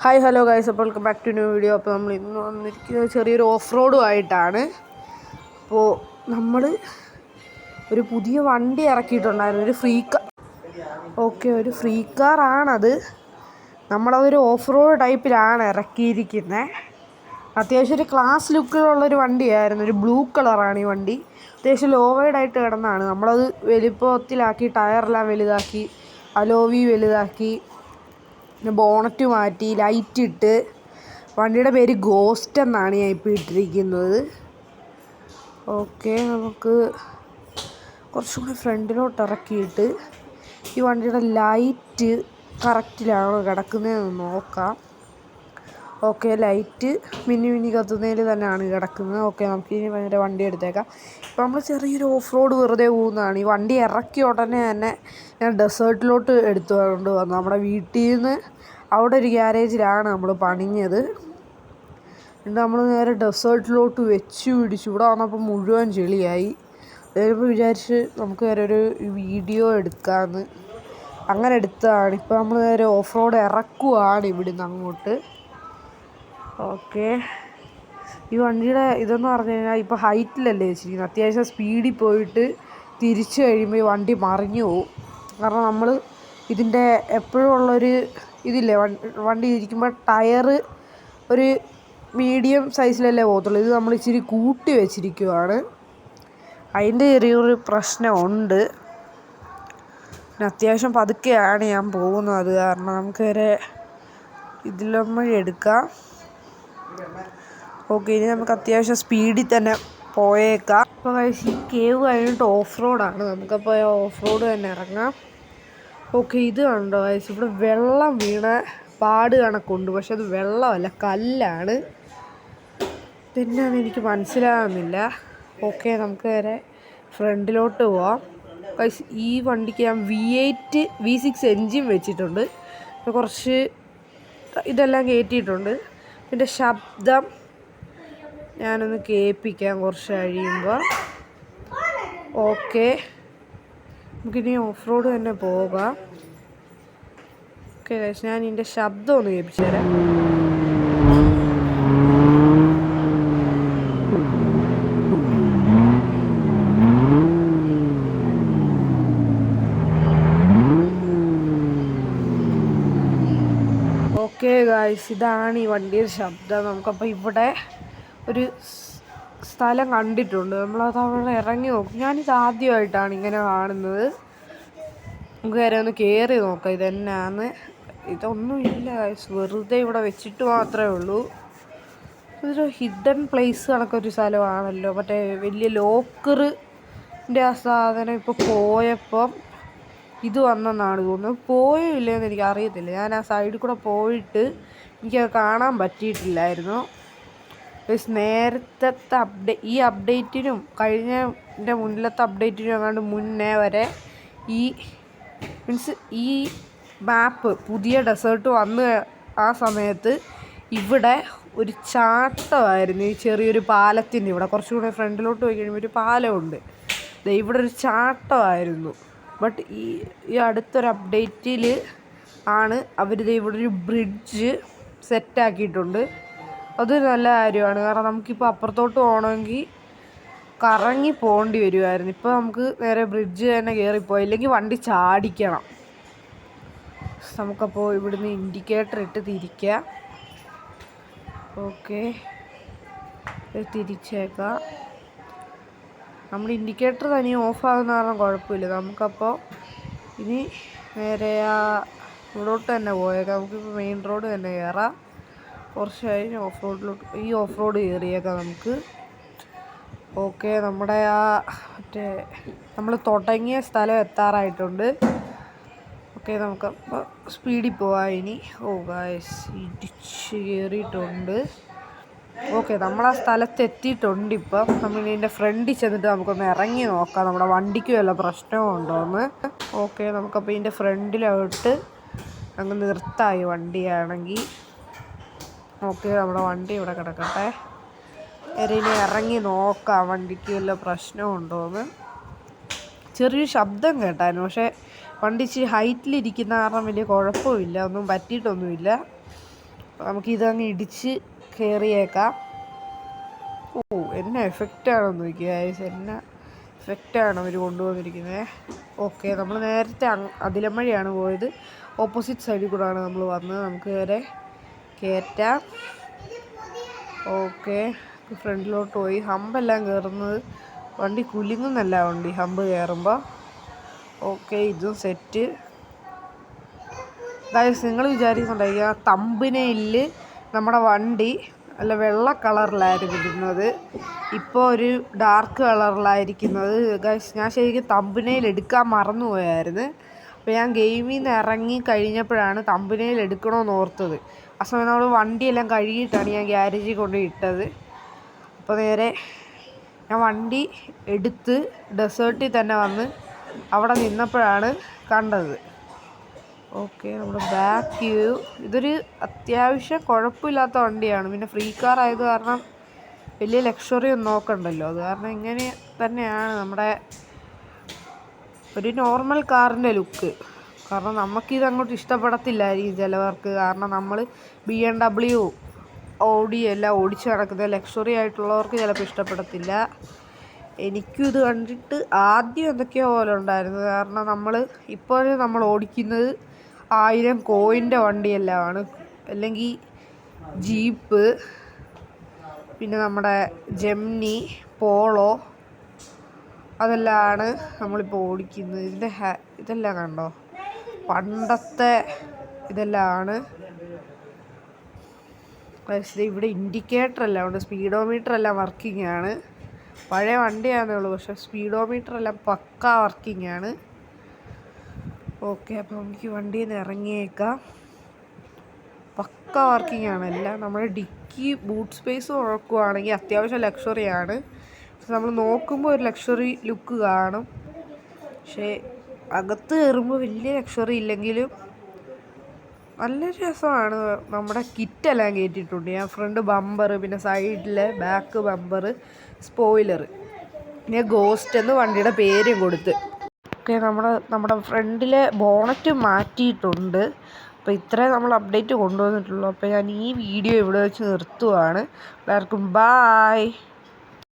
Hi hello guys, അപ്പോൾ welcome back to new video. അപ്പോൾ നമ്മൾ ഇന്ന് വന്നിരിക്കുന്നത് ചെറിയൊരു ഓഫ് റോഡുമായിട്ടാണ്. അപ്പോൾ നമ്മൾ ഒരു പുതിയ വണ്ടി ഇറക്കിയിട്ടുണ്ടായിരുന്നു, ഒരു ഫ്രീ കാറാണത്. നമ്മളതൊരു ഓഫ് റോഡ് ടൈപ്പിലാണ് ഇറക്കിയിരിക്കുന്നത്. അത്യാവശ്യം ഒരു ക്ലാസ് ലുക്കിലുള്ളൊരു വണ്ടിയായിരുന്നു. ഒരു ബ്ലൂ കളറാണ് ഈ വണ്ടി. അത്യാവശ്യം ലോവേഡായിട്ട് കിടന്നതാണ്. നമ്മളത് വലിപ്പത്തിലാക്കി, ടയറെല്ലാം വലുതാക്കി, അലോവി വലുതാക്കി, പിന്നെ ബോണറ്റ് മാറ്റി, ലൈറ്റ് ഇട്ട്. വണ്ടിയുടെ പേര് ഗോസ്റ്റ് എന്നാണ് ഞാൻ ഇപ്പോൾ ഇട്ടിരിക്കുന്നത്. ഓക്കെ, നമുക്ക് കുറച്ചും കൂടി ഫ്രണ്ടിലോട്ട് ഇറക്കിയിട്ട് ഈ വണ്ടിയുടെ ലൈറ്റ് കറക്റ്റിലാണോ കിടക്കുന്നതെന്ന് നോക്കാം. ഓക്കെ, ലൈറ്റ് മിന്നി കത്തുന്നതിൽ തന്നെയാണ് കിടക്കുന്നത്. ഓക്കെ, നമുക്ക് ഇനി ഭയങ്കര വണ്ടി എടുത്തേക്കാം. ഇപ്പോൾ നമ്മൾ ചെറിയൊരു ഓഫ് റോഡ് വെറുതെ പോകുന്നതാണ്. ഈ വണ്ടി ഇറക്കിയ ഉടനെ തന്നെ ഞാൻ ഡെസേർട്ടിലോട്ട് എടുത്തുകൊണ്ട് വന്നു. നമ്മുടെ വീട്ടിൽ നിന്ന് അവിടെ ഒരു ഗ്യാരേജിലാണ് നമ്മൾ പണിഞ്ഞത്. എന്നിട്ട് നമ്മൾ നേരെ ഡെസേർട്ടിലോട്ട് വെച്ച് പിടിച്ചു. ഇവിടെ വന്നപ്പോൾ മുഴുവൻ ചെളിയായി. അതിപ്പോൾ വിചാരിച്ച് നമുക്ക് നേരെ ഒരു വീഡിയോ എടുക്കാമെന്ന് അങ്ങനെ എടുത്തതാണ്. ഇപ്പോൾ നമ്മൾ നേരെ ഓഫ് റോഡ് ഇറക്കുവാണ് ഇവിടുന്ന് അങ്ങോട്ട്. ഓക്കെ, ഈ വണ്ടിയുടെ ഇതെന്ന് പറഞ്ഞു കഴിഞ്ഞാൽ ഇപ്പോൾ ഹൈറ്റിലല്ലേ വെച്ചിരിക്കുന്നത്. അത്യാവശ്യം സ്പീഡിൽ പോയിട്ട് തിരിച്ചു കഴിയുമ്പോൾ ഈ വണ്ടി മറിഞ്ഞു പോകും. കാരണം നമ്മൾ ഇതിൻ്റെ എപ്പോഴും ഉള്ളൊരു ഇതില്ലേ, വണ്ടി ഇരിക്കുമ്പോൾ ടയറ് ഒരു മീഡിയം സൈസിലല്ലേ പോകത്തുള്ളൂ. ഇത് നമ്മൾ ഇച്ചിരി കൂട്ടി വെച്ചിരിക്കുവാണ്. അതിൻ്റെ ചെറിയൊരു പ്രശ്നമുണ്ട്. പിന്നെ അത്യാവശ്യം പതുക്കെയാണ് ഞാൻ പോകുന്നത്. അത് കാരണം നമുക്ക് വരെ ഇതിലൊന്നും എടുക്കാം. ഓക്കെ, ഇനി നമുക്ക് അത്യാവശ്യം സ്പീഡിൽ തന്നെ പോയേക്കാം. അപ്പോൾ ഈ കേവ് കഴിഞ്ഞിട്ട് ഓഫ് റോഡാണ്. നമുക്കപ്പോൾ ഓഫ് റോഡ് തന്നെ ഇറങ്ങാം. ഓക്കെ, ഇത് കണ്ടോ ഇവിടെ വെള്ളം വീണ പാട് കണക്കുണ്ട്. പക്ഷെ അത് വെള്ളമല്ല, കല്ലാണ്. പിന്നെയാണ് എനിക്ക് മനസ്സിലാകുന്നില്ല. ഓക്കെ, നമുക്ക് നേരെ ഫ്രണ്ടിലോട്ട് പോവാം. ഈ വണ്ടിക്ക് ഞാൻ V8 V6 എൻജിൻ വെച്ചിട്ടുണ്ട്. കുറച്ച് ഇതെല്ലാം കയറ്റിയിട്ടുണ്ട്. പിന്നെ ശബ്ദം ഞാനൊന്ന് കേൾപ്പിക്കാം കുറച്ച് കഴിയുമ്പോൾ. ഓക്കെ, നമുക്കിനി ഓഫ് റോഡ് തന്നെ പോകാം. ഓക്കെ ഗൈസ്, ഞാൻ ഇതിൻ്റെ ശബ്ദം ഒന്ന് കേൾപ്പിച്ചു തരാം. ഓക്കെ ഗൈസ്, ഇതാണ് ഈ വണ്ടിയുടെ ശബ്ദം. നമുക്കപ്പോൾ ഇവിടെ ഒരു സ്ഥലം കണ്ടിട്ടുണ്ട്. നമ്മളത് അവിടെ ഇറങ്ങി നോക്കും. ഞാനിത് ആദ്യമായിട്ടാണ് ഇങ്ങനെ കാണുന്നത്. നമുക്ക് നേരെ ഒന്ന് കയറി നോക്കാം ഇതെന്നാന്ന്. ഇതൊന്നുമില്ല ഗൈസ്, വെറുതെ ഇവിടെ വെച്ചിട്ട് മാത്രമേ ഉള്ളൂ. ഇതൊരു ഹിഡൻ പ്ലേസ് കണക്കൊരു സ്ഥലമാണല്ലോ. മറ്റേ വലിയ ലോക്കറിൻ്റെ ആ സാധനം ഇപ്പോൾ പോയപ്പം ഇത് വന്നെന്നാണ് തോന്നുന്നത്. പോയോ ഇല്ലയെന്ന് എനിക്ക് അറിയത്തില്ല. ഞാൻ ആ സൈഡിൽ കൂടെ പോയിട്ട് എനിക്കത് കാണാൻ പറ്റിയിട്ടില്ലായിരുന്നു. നേരത്തെ ഈ അപ്ഡേറ്റിനും കഴിഞ്ഞതിൻ്റെ മുന്നിലത്തെ അപ്ഡേറ്റിനും എങ്ങാണ്ട് മുന്നേ വരെ ഈ മാപ്പ് പുതിയ ഡെസേർട്ട് വന്ന് ആ സമയത്ത് ഇവിടെ ഒരു ചാട്ടമായിരുന്നു. ഈ ചെറിയൊരു പാലത്തിൻ്റെ ഇവിടെ കുറച്ചുകൂടെ ഫ്രണ്ടിലോട്ട് പോയി കഴിയുമ്പോൾ ഒരു പാലമുണ്ട്. ഇവിടെ ഒരു ചാട്ടമായിരുന്നു. ബട്ട് ഈ അടുത്തൊരു അപ്ഡേറ്റിൽ ആണ് അവരിത് ഇവിടെ ഒരു ബ്രിഡ്ജ് സെറ്റാക്കിയിട്ടുണ്ട്. അത് നല്ല കാര്യമാണ്. കാരണം നമുക്കിപ്പോൾ അപ്പുറത്തോട്ട് പോകണമെങ്കിൽ കറങ്ങി പോകേണ്ടി വരുമായിരുന്നു. ഇപ്പോൾ നമുക്ക് നേരെ ബ്രിഡ്ജ് തന്നെ കയറിപ്പോയി, ഇല്ലെങ്കിൽ വണ്ടി ചാടിക്കണം. നമുക്കപ്പോൾ ഇവിടുന്ന് ഇൻഡിക്കേറ്റർ ഇട്ട് തിരിക്കാം. ഓക്കെ, തിരിച്ചേക്കാം. നമ്മുടെ ഇൻഡിക്കേറ്റർ തനിയെ ഓഫാകുന്ന കാരണം കുഴപ്പമില്ല. നമുക്കപ്പോൾ ഇനി നേരെ ഇവിടോട്ട് തന്നെ പോയേക്കാം. നമുക്കിപ്പോൾ മെയിൻ റോഡ് തന്നെ കയറാം. കുറച്ച് കഴിഞ്ഞ് ഈ ഓഫ് റോഡ് കയറിയേക്കാം നമുക്ക്. ഓക്കെ, നമ്മുടെ മറ്റേ നമ്മൾ തുടങ്ങിയ സ്ഥലം എത്താറായിട്ടുണ്ട്. ഓക്കെ, നമുക്കപ്പോൾ സ്പീഡിൽ പോവാം ഇനി. ഗായ്സ്, ഇടിച്ച് കയറിയിട്ടുണ്ട്. ഓക്കെ, നമ്മളാ സ്ഥലത്ത് എത്തിയിട്ടുണ്ട്. ഇപ്പം നമ്മൾ ഇതിൻ്റെ ഫ്രണ്ടിൽ ചെന്നിട്ട് നമുക്കൊന്ന് ഇറങ്ങി നോക്കാം നമ്മുടെ വണ്ടിക്ക് വല്ല പ്രശ്നവും ഉണ്ടോയെന്ന്. ഓക്കെ, നമുക്കപ്പോൾ ഇതിൻ്റെ ഫ്രണ്ടിലോട്ട് അങ്ങ് നിർത്തായി വണ്ടിയാണെങ്കിൽ. ഓക്കെ, നമ്മുടെ വണ്ടി ഇവിടെ കിടക്കട്ടെ. ഇനി ഇറങ്ങി നോക്കാം വണ്ടിക്ക് വല്ല പ്രശ്നവും ഉണ്ടോയെന്ന്. ചെറിയൊരു ശബ്ദം കേട്ടായിരുന്നു. പക്ഷേ വണ്ടി ഇച്ചിരി ഹൈറ്റിലിരിക്കുന്ന കാരണം വലിയ കുഴപ്പമില്ല, ഒന്നും പറ്റിയിട്ടൊന്നുമില്ല. നമുക്കിതങ്ങ് ഇടിച്ച് കയറിയേക്കാം. ഓ, എന്നാ എഫക്റ്റാണോന്ന് നോക്കിയ ഗൈസ്, എന്നാ എഫക്റ്റാണ് അവർ കൊണ്ടുവന്നിരിക്കുന്നത്. ഓക്കെ, നമ്മൾ നേരത്തെ അതിലമ്മഴയാണ് പോയത്. ഓപ്പോസിറ്റ് സൈഡിൽ കൂടെയാണ് നമ്മൾ വന്നത്. നമുക്ക് വരെ കയറ്റാം. ഓക്കെ, ഫ്രണ്ടിലോട്ട് പോയി. ഹമ്പെല്ലാം കയറുന്നത് വണ്ടി കുലുങ്ങുന്നല്ല വണ്ടി ഹമ്പ് കയറുമ്പോൾ. ഓക്കെ, ഇതും സെറ്റ്. ഗൈസ്, നിങ്ങൾ വിചാരിക്കുന്നുണ്ടായിരിക്കുക തമ്പിനെയിൽ നമ്മുടെ വണ്ടി അല്ല വെള്ള കളറിലായിരുന്നു ഇരുന്നത്, ഇപ്പോൾ ഒരു ഡാർക്ക് കളറിലായിരിക്കുന്നത്. ഗൈസ്, ഞാൻ ശരിക്കും തമ്പിനെയിൽ എടുക്കാൻ മറന്നുപോയായിരുന്നു. അപ്പോൾ ഞാൻ ഗെയിമിൽ നിന്ന് ഇറങ്ങി കഴിഞ്ഞപ്പോഴാണ് തമ്പിനെയിൽ എടുക്കണമെന്ന് ഓർത്തത്. ആ സമയം നമ്മൾ വണ്ടിയെല്ലാം കഴുകിയിട്ടാണ് ഞാൻ ഗ്യാരേജിൽ കൊണ്ട് ഇട്ടത്. അപ്പോൾ നേരെ ഞാൻ വണ്ടി എടുത്ത് ഡെസേർട്ടിൽ തന്നെ വന്ന് അവിടെ നിന്നപ്പോഴാണ് കണ്ടത്. ഓക്കെ, നമ്മുടെ ബാക്ക് വ്യൂ. ഇതൊരു അത്യാവശ്യം കുഴപ്പമില്ലാത്ത വണ്ടിയാണ്. പിന്നെ ഫ്രീ കാർ ആയത് കാരണം വലിയ ലക്ഷറി ഒന്നും നോക്കണ്ടല്ലോ. അത് കാരണം ഇങ്ങനെ തന്നെയാണ് നമ്മുടെ ഒരു നോർമൽ കാറിൻ്റെ ലുക്ക്. കാരണം നമുക്കിത് അങ്ങോട്ട് ഇഷ്ടപ്പെടത്തില്ലായിരിക്കും ചിലവർക്ക്. കാരണം നമ്മൾ BMW, Audi എല്ലാം ഓടിച്ച് നടക്കുന്ന ലക്ഷറി ആയിട്ടുള്ളവർക്ക് ചിലപ്പോൾ ഇഷ്ടപ്പെടത്തില്ല. എനിക്കും ഇത് കണ്ടിട്ട് ആദ്യം എന്തൊക്കെയോ പോലെ ഉണ്ടായിരുന്നു. കാരണം നമ്മൾ ഓടിക്കുന്നത് 1000 കോയിൻ്റെ വണ്ടിയെല്ലാമാണ്, അല്ലെങ്കിൽ ജീപ്പ്, പിന്നെ നമ്മുടെ ജെമിനി, പോളോ, അതെല്ലാമാണ് നമ്മളിപ്പോൾ ഓടിക്കുന്നത്. ഇതെല്ലാം കണ്ടോ, പണ്ടത്തെ ഇതെല്ലാമാണ്. പക്ഷേ ഇവിടെ ഇൻഡിക്കേറ്റർ എല്ലാം ഉണ്ട്, സ്പീഡോമീറ്റർ എല്ലാം വർക്കിംഗ് ആണ്. പഴയ വണ്ടിയാണെന്നേ ഉള്ളൂ, പക്ഷേ സ്പീഡോമീറ്റർ എല്ലാം പക്കാ വർക്കിംഗ് ആണ്. ഓക്കെ, അപ്പോൾ നമുക്ക് വണ്ടിയിൽ നിന്ന് ഇറങ്ങിയേക്കാം. പക്ക വർക്കിംഗ് ആണ് എല്ലാം. നമ്മുടെ ഡിക്കി ബൂട്ട് സ്പേസ് നോക്കുകയാണെങ്കിൽ അത്യാവശ്യം ലക്ഷറിയാണ്. നമ്മൾ നോക്കുമ്പോൾ ഒരു ലക്ഷറി ലുക്ക് കാണും, പക്ഷേ അകത്ത് കയറുമ്പോൾ വലിയ ലക്ഷറി ഇല്ലെങ്കിലും നല്ല രസമാണ്. നമ്മുടെ കിറ്റെല്ലാം കയറ്റിയിട്ടുണ്ട് ഞാൻ. ഫ്രണ്ട് ബമ്പർ, പിന്നെ സൈഡിലെ ബാക്ക് ബമ്പർ, സ്പോയിലർ, പിന്നെ ഗോസ്റ്റ് എന്ന് വണ്ടിയുടെ പേരും കൊടുത്ത്. ഓക്കെ, നമ്മുടെ ഫ്രണ്ടിലെ ബോണറ്റ് മാറ്റിയിട്ടുണ്ട്. അപ്പോൾ ഇത്രയും നമ്മൾ അപ്ഡേറ്റ് കൊണ്ടുവന്നിട്ടുള്ളൂ. അപ്പോൾ ഞാൻ ഈ വീഡിയോ ഇവിടെ വെച്ച് നിർത്തുവാണ്. എല്ലാവർക്കും ബായ്.